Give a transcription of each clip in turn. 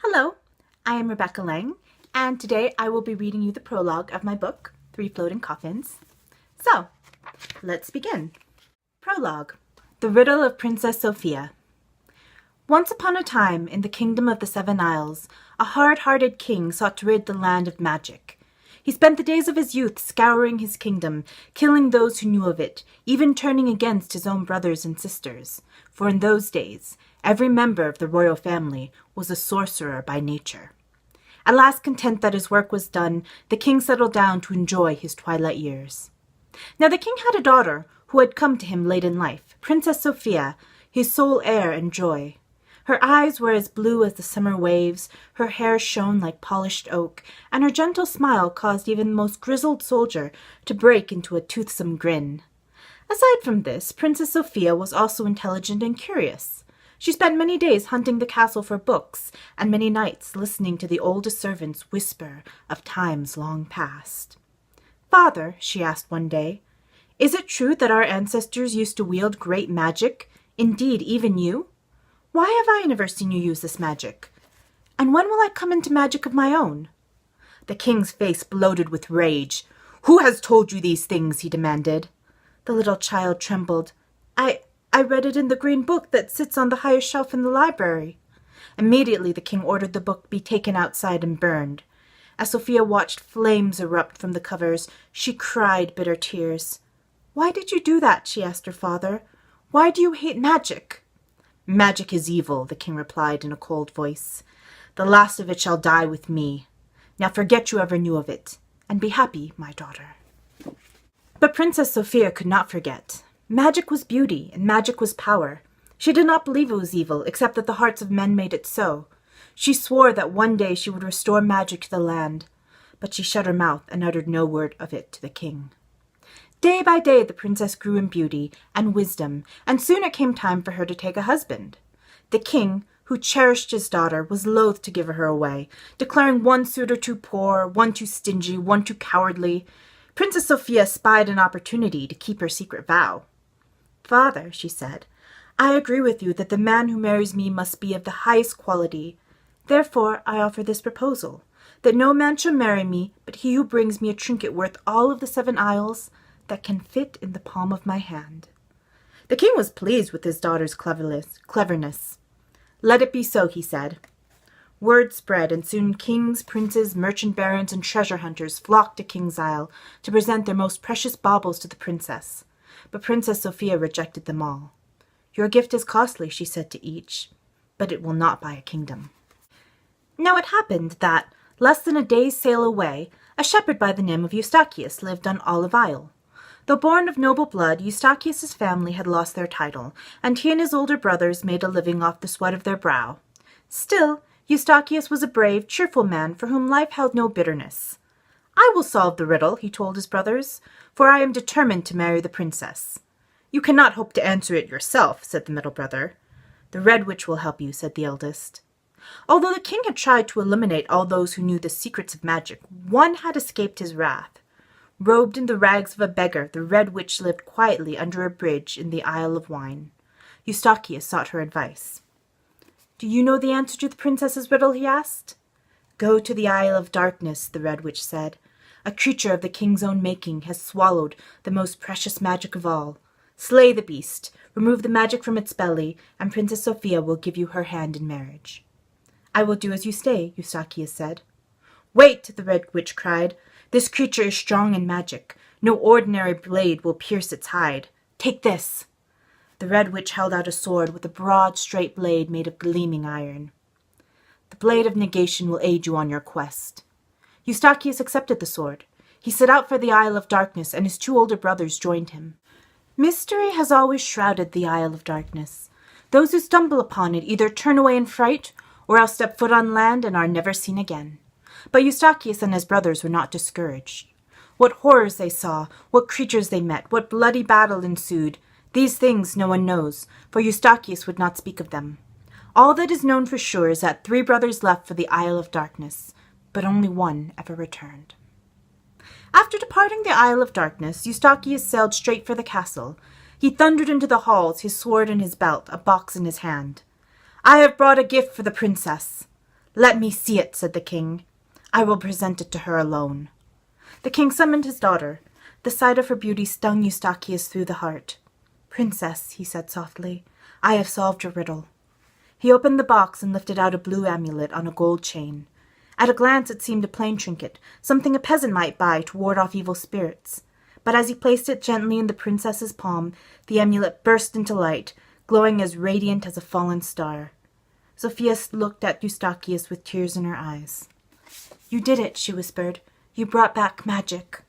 Hello, I am Rebecca Lang, and today I will be reading you the prologue of my book, Floating Coffins. So, let's begin. Prologue, The Riddle of Princess Sophia. Once upon a time, in the kingdom of the Seven Isles, a hard-hearted king sought to rid the land of magic. He spent the days of his youth scouring his kingdom, killing those who knew of it, even turning against his own brothers and sisters. For in those days, every member of the royal family was a sorcerer by nature. At last, content that his work was done, the king settled down to enjoy his twilight years. Now the king had a daughter who had come to him late in life, Princess Sophia, his sole heir and joy. Her eyes were as blue as the summer waves, her hair shone like polished oak, and her gentle smile caused even the most grizzled soldier to break into a toothsome grin. Aside from this, Princess Sophia was also intelligent and curious. She spent many days hunting the castle for books, and many nights listening to the oldest servants whisper of times long past. "Father," she asked one day, "is it true that our ancestors used to wield great magic? Indeed, even you? Why have I never seen you use this magic? And when will I come into magic of my own?" The king's face bloated with rage. "Who has told you these things?" he demanded. The little child trembled. I read it in the green book that sits on the highest shelf in the library." Immediately the king ordered the book be taken outside and burned. As Sophia watched flames erupt from the covers, she cried bitter tears. "Why did you do that?" she asked her father. "Why do you hate magic?" "Magic is evil," the king replied in a cold voice. "The last of it shall die with me. Now forget you ever knew of it, and be happy, my daughter." But Princess Sophia could not forget. Magic was beauty, and magic was power. She did not believe it was evil, except that the hearts of men made it so. She swore that one day she would restore magic to the land, but she shut her mouth and uttered no word of it to the king. Day by day the princess grew in beauty and wisdom, and soon it came time for her to take a husband. The king, who cherished his daughter, was loath to give her away, declaring one suitor too poor, one too stingy, one too cowardly. Princess Sophia spied an opportunity to keep her secret vow. "Father," she said, "I agree with you that the man who marries me must be of the highest quality. Therefore I offer this proposal, that no man shall marry me but he who brings me a trinket worth all of the 7 Isles that can fit in the palm of my hand." The king was pleased with his daughter's cleverness. "Let it be so," he said. Word spread, and soon kings, princes, merchant barons, and treasure hunters flocked to King's Isle to present their most precious baubles to the princess. But Princess Sophia rejected them all. "Your gift is costly," she said to each, "but it will not buy a kingdom." Now it happened that, less than a day's sail away, a shepherd by the name of Eustachius lived on Olive Isle. Though born of noble blood, Eustachius's family had lost their title, and he and his older brothers made a living off the sweat of their brow. Still, Eustachius was a brave, cheerful man for whom life held no bitterness. "I will solve the riddle," he told his brothers, "for I am determined to marry the princess." "You cannot hope to answer it yourself," said the middle brother. "The Red Witch will help you," said the eldest. Although the king had tried to eliminate all those who knew the secrets of magic, one had escaped his wrath. Robed in the rags of a beggar, the Red Witch lived quietly under a bridge in the Isle of Wine. Eustachius sought her advice. "Do you know the answer to the princess's riddle?" he asked. "Go to the Isle of Darkness," the Red Witch said. "A creature of the king's own making has swallowed the most precious magic of all. Slay the beast, remove the magic from its belly, and Princess Sophia will give you her hand in marriage." "I will do as you say," Eustachius said. "Wait!" the Red Witch cried. "This creature is strong in magic. No ordinary blade will pierce its hide. Take this." The Red Witch held out a sword with a broad, straight blade made of gleaming iron. "The blade of negation will aid you on your quest." Eustachius accepted the sword. He set out for the Isle of Darkness, and his 2 older brothers joined him. Mystery has always shrouded the Isle of Darkness. Those who stumble upon it either turn away in fright, or else step foot on land and are never seen again. But Eustachius and his brothers were not discouraged. What horrors they saw, what creatures they met, what bloody battle ensued, these things no one knows, for Eustachius would not speak of them. All that is known for sure is that 3 brothers left for the Isle of Darkness, but only one ever returned. After departing the Isle of Darkness, Eustachius sailed straight for the castle. He thundered into the halls, his sword in his belt, a box in his hand. "I have brought a gift for the princess." "Let me see it," said the king. "I will present it to her alone." The king summoned his daughter. The sight of her beauty stung Eustachius through the heart. "Princess," he said softly, "I have solved your riddle." He opened the box and lifted out a blue amulet on a gold chain. At a glance it seemed a plain trinket, something a peasant might buy to ward off evil spirits. But as he placed it gently in the princess's palm, the amulet burst into light, glowing as radiant as a fallen star. Sophia looked at Eustachius with tears in her eyes. "You did it," she whispered. "You brought back magic."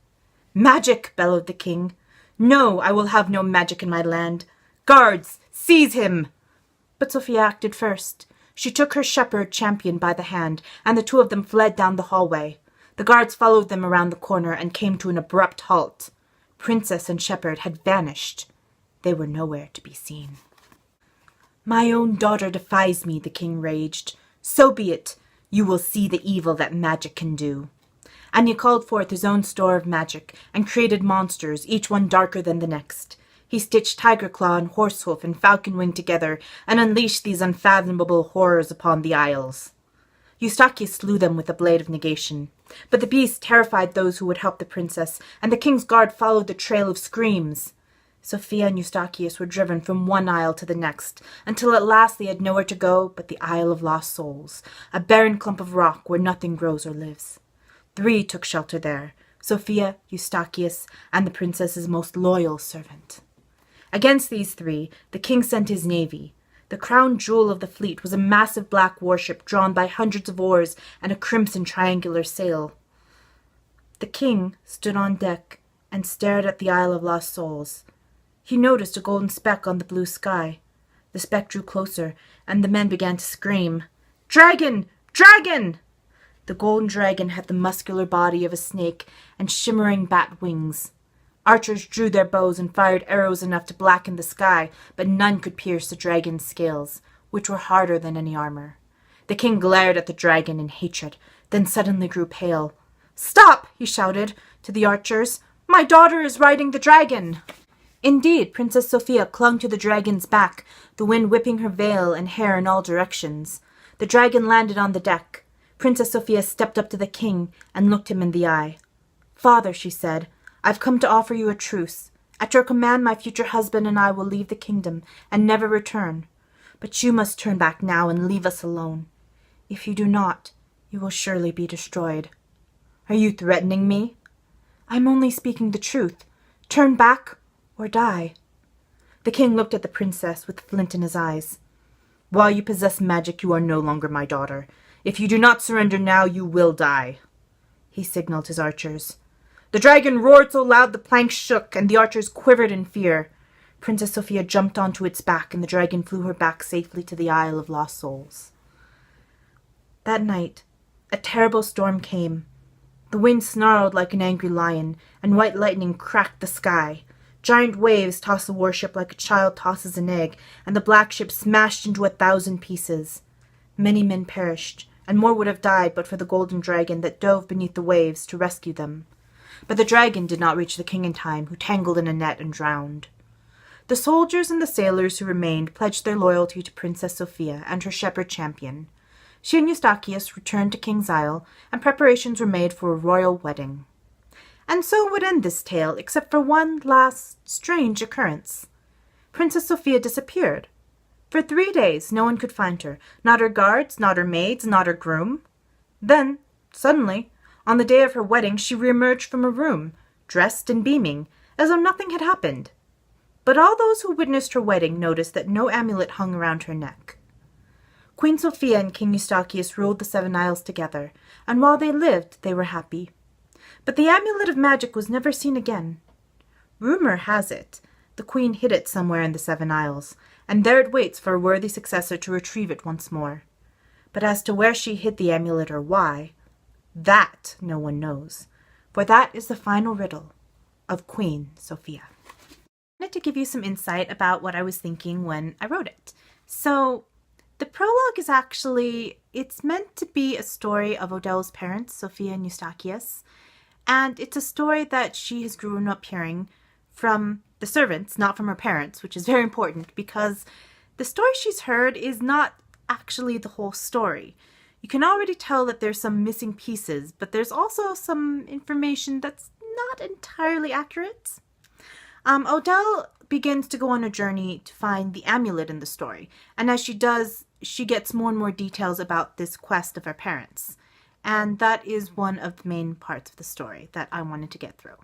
"Magic!" bellowed the king. "No, I will have no magic in my land. Guards, seize him!" But Sophia acted first. She took her shepherd champion by the hand, and the two of them fled down the hallway. The guards followed them around the corner and came to an abrupt halt. Princess and shepherd had vanished. They were nowhere to be seen. "My own daughter defies me," the king raged. "So be it. You will see the evil that magic can do." And he called forth his own store of magic, and created monsters, each one darker than the next. He stitched Tiger Claw and Horsehoof and Falcon Wing together, and unleashed these unfathomable horrors upon the isles. Eustachius slew them with a blade of negation. But the beasts terrified those who would help the princess, and the king's guard followed the trail of screams. Sophia and Eustachius were driven from one isle to the next, until at last they had nowhere to go but the Isle of Lost Souls, a barren clump of rock where nothing grows or lives. 3 took shelter there, Sophia, Eustachius, and the princess's most loyal servant. Against these 3, the king sent his navy. The crown jewel of the fleet was a massive black warship drawn by hundreds of oars and a crimson triangular sail. The king stood on deck and stared at the Isle of Lost Souls. He noticed a golden speck on the blue sky. The speck drew closer, and the men began to scream, "Dragon! Dragon!" The golden dragon had the muscular body of a snake and shimmering bat wings. Archers drew their bows and fired arrows enough to blacken the sky, but none could pierce the dragon's scales, which were harder than any armor. The king glared at the dragon in hatred, then suddenly grew pale. "Stop!" he shouted to the archers. "My daughter is riding the dragon!" Indeed, Princess Sophia clung to the dragon's back, the wind whipping her veil and hair in all directions. The dragon landed on the deck. Princess Sophia stepped up to the king and looked him in the eye. "Father," she said, "I've come to offer you a truce. At your command, my future husband and I will leave the kingdom and never return. But you must turn back now and leave us alone. If you do not, you will surely be destroyed." "Are you threatening me?" "I'm only speaking the truth. Turn back or die." The king looked at the princess with flint in his eyes. "While you possess magic, you are no longer my daughter. If you do not surrender now, you will die." He signaled his archers. The dragon roared so loud the planks shook, and the archers quivered in fear. Princess Sophia jumped onto its back, and the dragon flew her back safely to the Isle of Lost Souls. That night, a terrible storm came. The wind snarled like an angry lion, and white lightning cracked the sky. Giant waves tossed the warship like a child tosses an egg, and the black ship smashed into 1,000 pieces. Many men perished, and more would have died but for the golden dragon that dove beneath the waves to rescue them. But the dragon did not reach the king in time, who tangled in a net and drowned. The soldiers and the sailors who remained pledged their loyalty to Princess Sophia and her shepherd champion. She and Eustachius returned to King's Isle, and preparations were made for a royal wedding. And so would end this tale, except for one last strange occurrence. Princess Sophia disappeared. For 3 days no one could find her, not her guards, not her maids, not her groom. Then, suddenly, on the day of her wedding, she reemerged from her room, dressed and beaming, as though nothing had happened. But all those who witnessed her wedding noticed that no amulet hung around her neck. Queen Sophia and King Eustachius ruled the 7 Isles together, and while they lived, they were happy. But the amulet of magic was never seen again. Rumor has it the queen hid it somewhere in the 7 Isles, and there it waits for a worthy successor to retrieve it once more. But as to where she hid the amulet or why, that no one knows, for that is the final riddle of Queen Sophia. I wanted to give you some insight about what I was thinking when I wrote it. So, the prologue is it's meant to be a story of Odell's parents, Sophia and Eustachius, and it's a story that she has grown up hearing from the servants, not from her parents, which is very important because the story she's heard is not actually the whole story. You can already tell that there's some missing pieces, but there's also some information that's not entirely accurate. Odell begins to go on a journey to find the amulet in the story, and as she does, she gets more and more details about this quest of her parents. And that is one of the main parts of the story that I wanted to get through.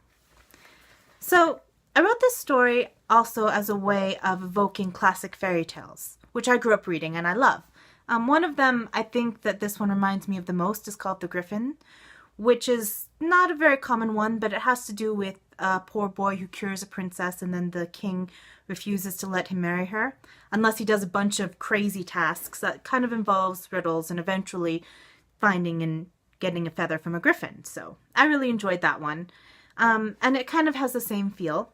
So I wrote this story also as a way of evoking classic fairy tales, which I grew up reading and I love. One of them, I think that this one reminds me of the most, is called The Griffin, which is not a very common one, but it has to do with a poor boy who cures a princess and then the king refuses to let him marry her, unless he does a bunch of crazy tasks that kind of involves riddles and eventually finding and getting a feather from a griffin. So I really enjoyed that one. And it kind of has the same feel.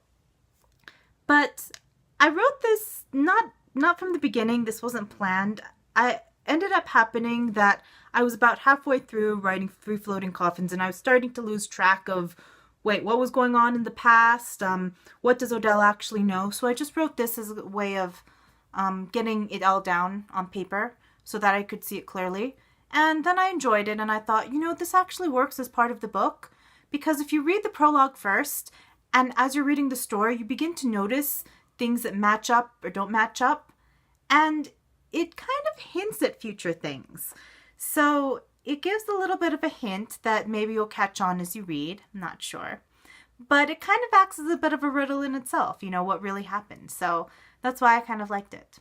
But I wrote this not from the beginning. This wasn't planned. I ended up happening that I was about halfway through writing Three Floating Coffins and I was starting to lose track of, wait, what was going on in the past? What does Odell actually know? So I just wrote this as a way of getting it all down on paper so that I could see it clearly. And then I enjoyed it and I thought, this actually works as part of the book, because if you read the prologue first and as you're reading the story, you begin to notice things that match up or don't match up, and it kind of hints at future things. So it gives a little bit of a hint that maybe you'll catch on as you read. I'm not sure. But it kind of acts as a bit of a riddle in itself, what really happened. So that's why I kind of liked it.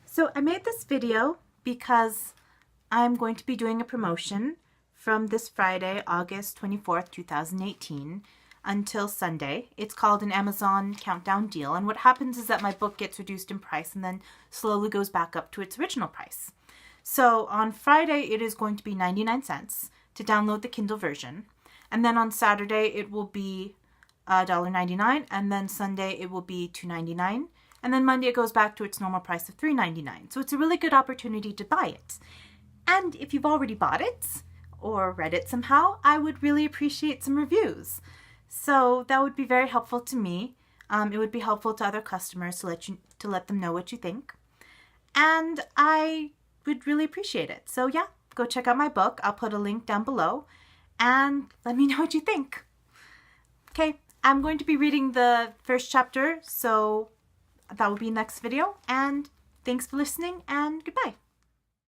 So I made this video because I'm going to be doing a promotion from this Friday, August 24th, 2018 until Sunday. It's called an Amazon Countdown Deal. And what happens is that my book gets reduced in price and then slowly goes back up to its original price. So on Friday, it is going to be 99 cents to download the Kindle version. And then on Saturday, it will be $1.99. And then Sunday, it will be $2.99. And then Monday, it goes back to its normal price of $3.99. So it's a really good opportunity to buy it. And if you've already bought it or read it somehow, I would really appreciate some reviews. So that would be very helpful to me. It would be helpful to other customers to let them know what you think. And I would really appreciate it. So yeah, go check out my book. I'll put a link down below and let me know what you think. Okay, I'm going to be reading the first chapter, so that will be next video. And thanks for listening and goodbye.